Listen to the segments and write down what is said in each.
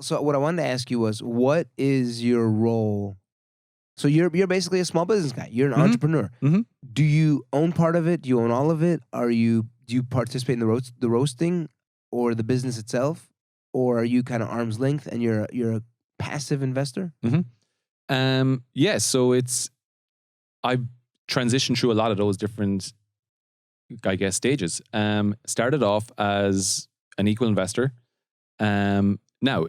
So what I wanted to ask you was, what is your role? So you're basically a small business guy. You're an entrepreneur. Mm-hmm. Do you own part of it? Do you own all of it? Do you participate in the roasting or the business itself, or are you kind of arm's length and you're a passive investor? Yeah, so I've transitioned through a lot of those different, I guess, stages. Started off as an equal investor. Now,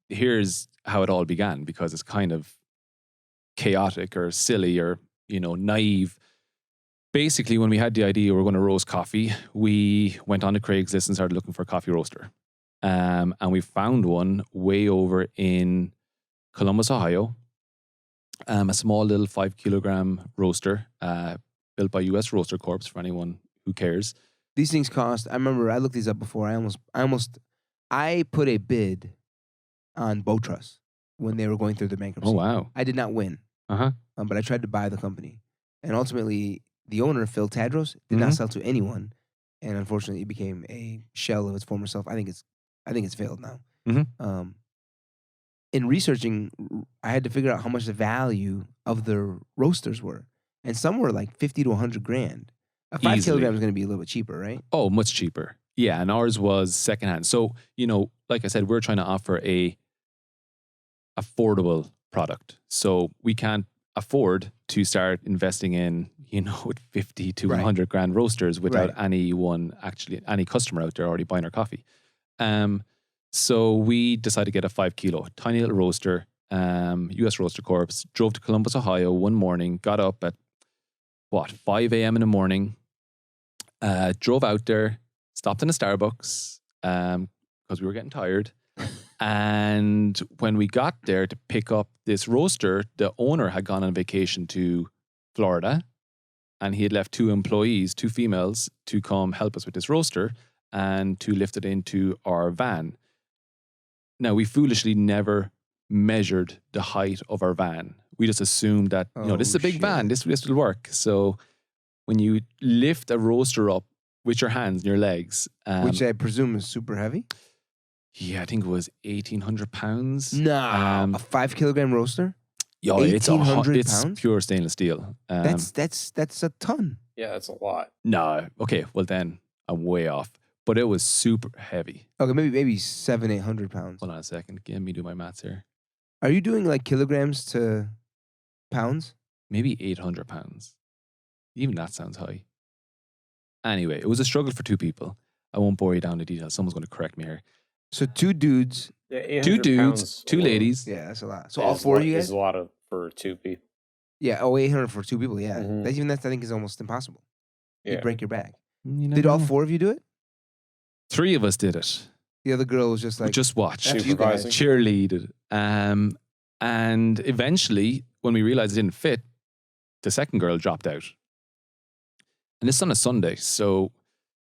here's how it all began, because it's kind of chaotic or silly or, naive. Basically, when we had the idea we were going to roast coffee, we went on to Craigslist and started looking for a coffee roaster. And we found one way over in Columbus, Ohio. A small little 5 kilogram roaster built by US Roaster Corps, for anyone who cares. These things cost. I remember I looked these up before. I put a bid on Boat Trust when they were going through the bankruptcy. Oh, wow. I did not win. But I tried to buy the company, and ultimately the owner, Phil Tadros, did not sell to anyone, and unfortunately it became a shell of its former self. I think it's failed now. In researching, I had to figure out how much the value of the roasters were, and some were like 50 to 100 grand. A 5 Easily. kilogram is going to be a little bit cheaper, right? Oh, much cheaper. Yeah, and ours was secondhand. So, like I said, we're trying to offer a affordable product. So we can't afford to start investing in, 50 to 100 grand roasters without any customer out there already buying our coffee. So we decided to get a 5 kilo, tiny little roaster, US Roaster Corps, drove to Columbus, Ohio one morning, got up at 5 a.m. in the morning, drove out there, stopped in a Starbucks, because we were getting tired. And when we got there to pick up this roaster, the owner had gone on vacation to Florida, and he had left 2 employees, 2 females, to come help us with this roaster and to lift it into our van. Now, we foolishly never measured the height of our van. We just assumed that, this is a big van, this will work. So when you lift a roaster up with your hands and your legs... which I presume is super heavy? Yeah, I think it was 1,800 pounds. Nah, a 5 kilogram roaster? Yeah, 1,800 pounds? It's pure stainless steel. That's a ton. Yeah, that's a lot. No, okay, well then I'm way off. But it was super heavy. Okay, maybe 700-800 pounds. Hold on a second. Let me do my maths here. Are you doing like kilograms to pounds? Maybe 800 pounds. Even that sounds high. Anyway, it was a struggle for 2 people. I won't bore you down the details. Someone's going to correct me here. So 2 dudes. Yeah, 2 dudes, 2 ladies. Yeah, that's a lot. So all 4 of you guys? Is a lot for 2 people. Yeah, 800 for 2 people, yeah. That I think is almost impossible. Yeah. You break your back. Did all 4 of you do it? 3 of us did it. The other girl was just like... Just watch. Supervising. Cheerleaded. And eventually, when we realized it didn't fit, the second girl dropped out. And this on a Sunday, so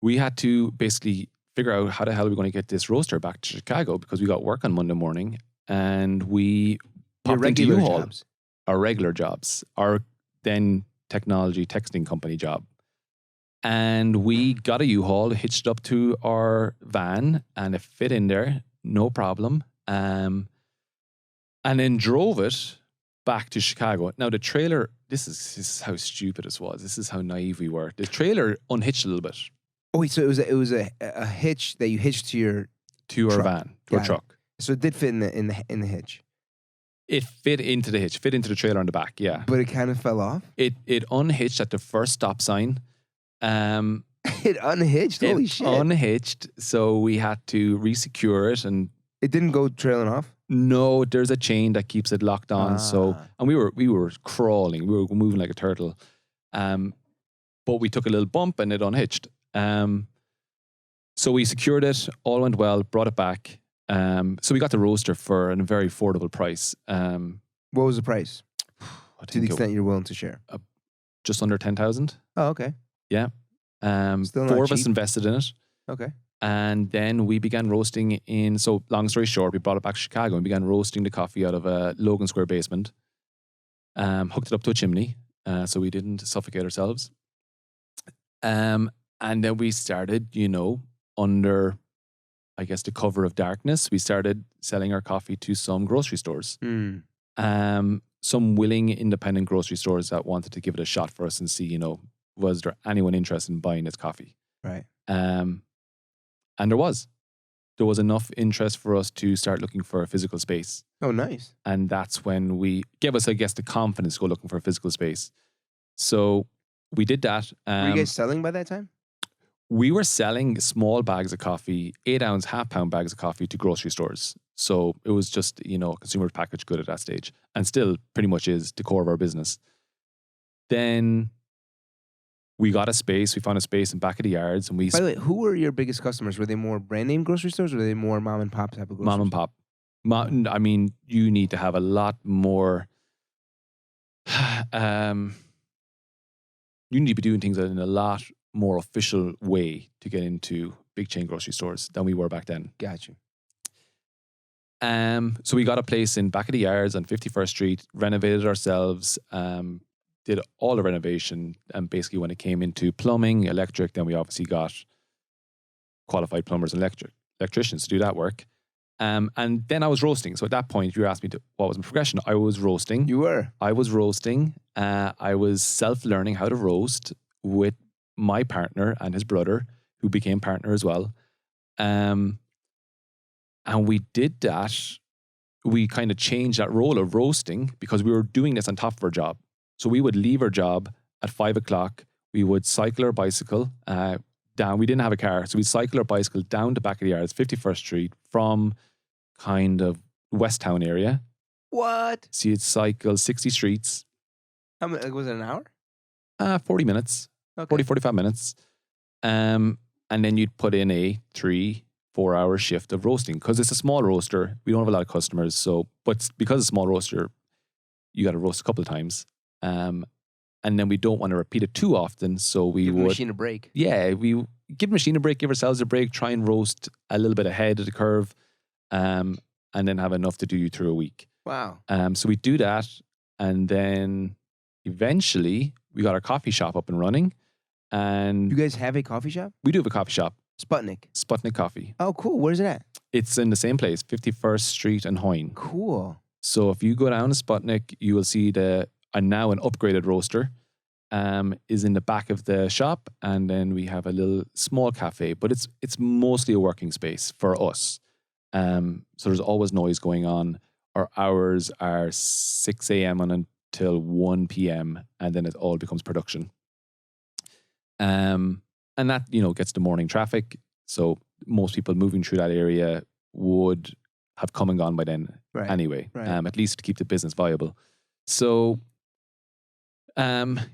we had to basically figure out how the hell are we going to get this roaster back to Chicago, because we got work on Monday morning, and we popped into U-Haul. Jobs. Our regular jobs, our then technology texting company job. And we got a U-Haul, hitched up to our van, and it fit in there, no problem. And then drove it back to Chicago. Now the trailer, this is how stupid this was. This is how naive we were. The trailer unhitched a little bit. Oh wait, so it was a hitch that you hitched to your our van, to our truck. So it did fit in the hitch. It fit into the hitch, fit into the trailer on the back, yeah. But it kind of fell off? It unhitched at the first stop sign. It unhitched? Holy shit. Unhitched, so we had to resecure it, and it didn't go trailing off? No, there's a chain that keeps it locked on. So, and we were crawling, we were moving like a turtle. But we took a little bump and it unhitched. So we secured it, all went well, brought it back. So we got the roaster for a very affordable price. What was the price? To the extent you're willing to share? Just under 10,000. Oh, okay. Yeah. Still 4 not of us cheap. invested in it. Okay. And then we began roasting so long story short, we brought it back to Chicago and began roasting the coffee out of a Logan Square basement. Hooked it up to a chimney, so we didn't suffocate ourselves. And then we started, under I guess, the cover of darkness, we started selling our coffee to some grocery stores. Some willing independent grocery stores that wanted to give it a shot for us and see, was there anyone interested in buying this coffee? Right. And there was enough interest for us to start looking for a physical space. Oh, nice. And that's when we gave us, I guess, the confidence to go looking for a physical space. So we did that. Were you guys selling by that time? We were selling small bags of coffee, 8-ounce, half-pound bags of coffee to grocery stores. So it was just, consumer packaged good at that stage, and still pretty much is the core of our business. Then we got a space. We found a space in back of the yards, and we. By the way, who were your biggest customers? Were they more brand name grocery stores, or were they more mom and pop type of grocery Mom and pop. I mean, you need to have a lot more. You need to be doing things in a lot more official way to get into big chain grocery stores than we were back then. Got you. So we got a place in back of the yards on 51st Street, renovated ourselves, did all the renovation, and basically when it came into plumbing, electric, then we obviously got qualified plumbers and electricians to do that work. And then I was roasting. So at that point, you asked me what was my progression. I was roasting. You were? I was roasting. I was self-learning how to roast with my partner and his brother, who became partner as well. And we did that. We kind of changed that role of roasting because we were doing this on top of our job. So we would leave our job at 5 o'clock. We would cycle our bicycle down. We didn't have a car. So we'd cycle our bicycle down to back of the yards, 51st Street, from kind of West Town area. What? So you'd cycle 60 streets. How many, was it an hour? 40 minutes. Okay. 40, 45 minutes. And then you'd put in a 3-4 hour shift of roasting because it's a small roaster. We don't have a lot of customers. But because it's a small roaster, you got to roast a couple of times. And then we don't want to repeat it too often. So we give would. the machine a break. Yeah, we give the machine a break, give ourselves a break, try and roast a little bit ahead of the curve, and then have enough to do you through a week. Wow. So we do that. And then eventually we got our coffee shop up and running. And you guys have a coffee shop? We do have a coffee shop. Sputnik Coffee. Oh, cool. Where's it at? It's in the same place, 51st Street and Hoyne. Cool. So if you go down to Sputnik, you will see now an upgraded roaster is in the back of the shop. And then we have a little small cafe, but it's mostly a working space for us. So there's always noise going on. Our hours are 6 a.m. until 1 p.m. and then it all becomes production. And that, gets the morning traffic. So most people moving through that area would have come and gone by then anyway, at least to keep the business viable. So then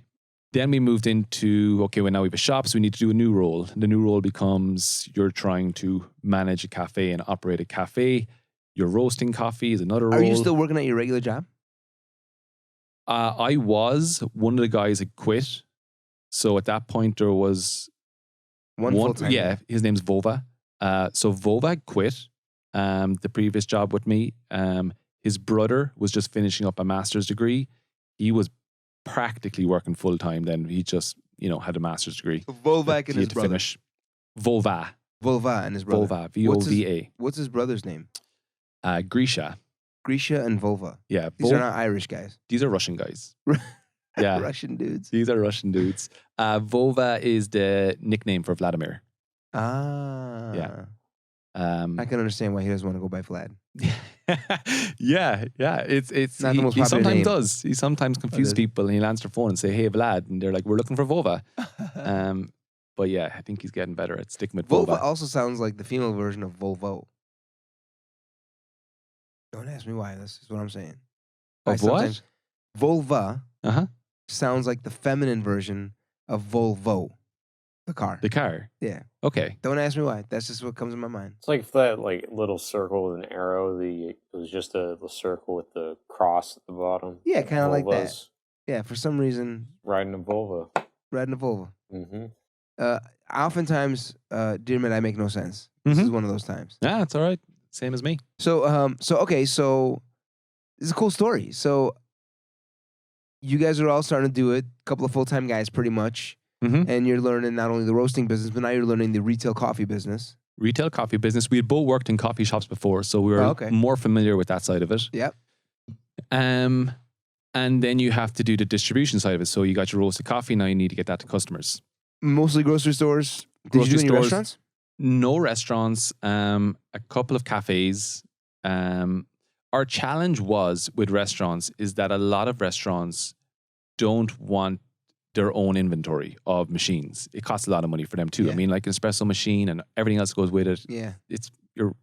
we moved into, well, now we have a shop, so we need to do a new role. The new role becomes you're trying to manage a cafe and operate a cafe. You're roasting coffee is another role. Are you still working at your regular job? I was. One of the guys had quit. So at that point, there was one full-time. Yeah, his name's Vova. So Vova had quit the previous job with me. His brother was just finishing up a master's degree. He was practically working full-time then. He just, had a master's degree. Volvac and his brother. Finish. Volva and his brother. Volva, V-O-V-A. What's his brother's name? Grisha. Grisha and Volva. Yeah. These are not Irish guys. These are Russian guys. Yeah. Russian dudes. These are Russian dudes. Vova is the nickname for Vladimir. Ah. Yeah. I can understand why he doesn't want to go by Vlad. yeah. It's not the most he popular sometimes name. does. He sometimes confuses people and he'll answer the phone and say, "Hey, Vlad," and they're like, "We're looking for Vova." But yeah, I think he's getting better at sticking with Vova. Vova also sounds like the female version of Volvo. Don't ask me why. This is what I'm saying. Of what? Volva sounds like the feminine version of Volvo, the car. The car? Yeah. Okay. Don't ask me why. That's just what comes in my mind. It's like that little circle with an arrow. It was just a circle with the cross at the bottom. Yeah, kind of like that. Yeah, for some reason. Riding a Volvo. Mm-hmm. Oftentimes, dear man, I make no sense. This is one of those times. Yeah, it's all right. Same as me. So okay, so this is a cool story. So you guys are all starting to do it. A couple of full-time guys, pretty much. And you're learning not only the roasting business, but now you're learning the retail coffee business. retail coffee business. We had both worked in coffee shops before, so we were more familiar with that side of it. Yep. And then you have to do the distribution side of it. So you got your roasted coffee. Now you need to get that to customers. Mostly grocery stores. Did you do any restaurants? No restaurants. A couple of cafes. Our challenge was with restaurants is that a lot of restaurants don't want their own inventory of machines. It costs a lot of money for them too. Yeah. I mean, like an espresso machine and everything else goes with it. Yeah. You're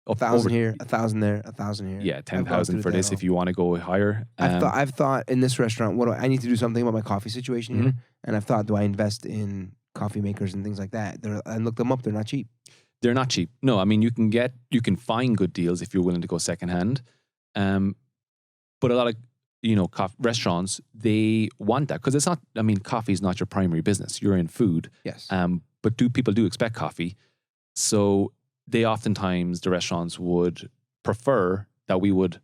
1,000 here, 1,000 there, 1,000 here. Yeah, 10,000 for this if you want to go higher. I've thought in this restaurant, I need to do something about my coffee situation here, and I've thought, do I invest in coffee makers and things like that? I looked them up; they're not cheap. They're not cheap. No, I mean you can find good deals if you're willing to go secondhand. But a lot of restaurants, they want that because it's not. I mean, coffee is not your primary business. You're in food. Yes. But people do expect coffee, so they oftentimes the restaurants would prefer that we would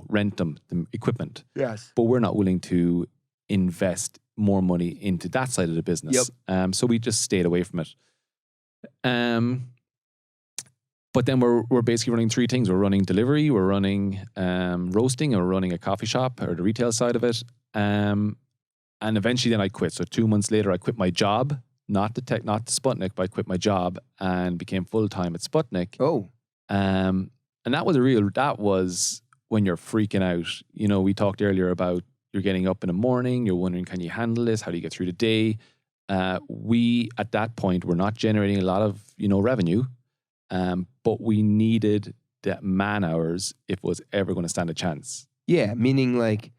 rent them the equipment. Yes. But we're not willing to invest more money into that side of the business. Yep. So we just stayed away from it. But then we're basically running three things. We're running delivery, we're running roasting, and we're running a coffee shop or the retail side of it. And eventually then I quit. So 2 months later I quit my job, not Sputnik, but I quit my job and became full-time at Sputnik. Oh. And that was when you're freaking out. We talked earlier about you're getting up in the morning, you're wondering, can you handle this? How do you get through the day? We, at that point, were not generating a lot of, revenue. But we needed the man hours if it was ever going to stand a chance. Yeah, meaning like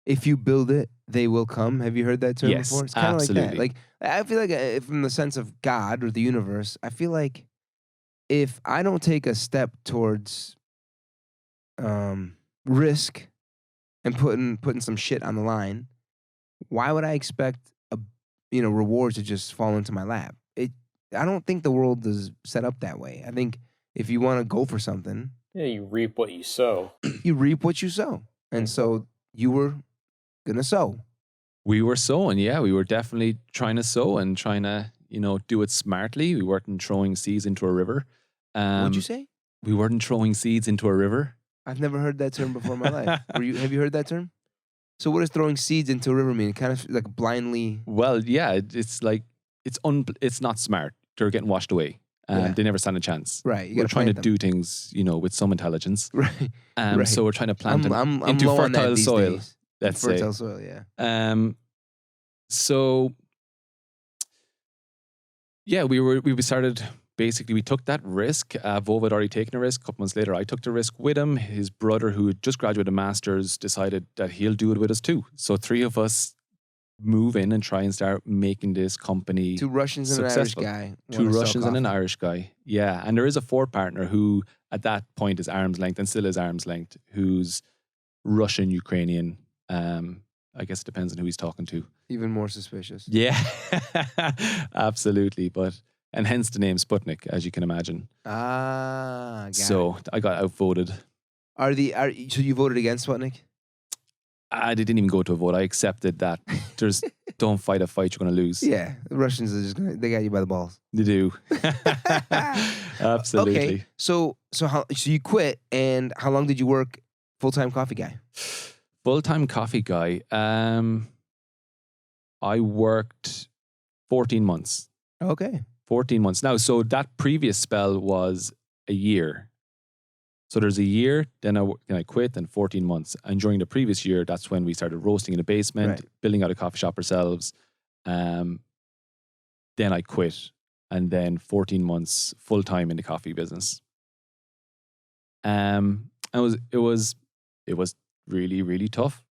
if you build it, they will come. Have you heard that term before? It's kind of like that. Like I feel like from the sense of God or the universe, I feel like if I don't take a step towards risk and putting some shit on the line, why would I expect rewards to just fall into my lap? I don't think the world is set up that way. I think if you want to go for something, you reap what you sow. You reap what you sow, and so you were gonna sow. We were sowing, yeah. We were definitely trying to sow and trying to, do it smartly. We weren't throwing seeds into a river. What'd you say? We weren't throwing seeds into a river. I've never heard that term before in my life. Have you heard that term? So what does throwing seeds into a river mean? Kind of like blindly. Well, yeah, it's like it's not smart. They're getting washed away. They never stand a chance. Right. We're trying to do things, with some intelligence. Right. So we're trying to plant them into low fertile soil. Days. Let's say. Fertile soil, yeah. So yeah, we started. Basically, we took that risk. Vova had already taken a risk. A couple months later, I took the risk with him. His brother, who had just graduated a master's, decided that he'll do it with us too. So three of us move in and try and start making this company Two Russians successful. And an Irish guy. Two Russians and an Irish guy. Yeah. And there is a fourth partner who at that point is arm's length and still is arm's length, who's Russian, Ukrainian. I guess it depends on who he's talking to. Even more suspicious. Yeah, absolutely. And hence the name Sputnik, as you can imagine. Got it. I got outvoted. So you voted against Sputnik? I didn't even go to a vote. I accepted that. Don't fight a fight you're going to lose. Yeah, the Russians are they got you by the balls. They do. Absolutely. Okay, so you quit, and how long did you work full-time coffee guy? Full-time coffee guy. I worked 14 months. Okay. 14 months. Now, so that previous spell was a year. So there's a year, then I quit, and 14 months. And during the previous year, that's when we started roasting in the basement, building out a coffee shop ourselves. Then I quit, and then 14 months full-time in the coffee business. It was really, really tough.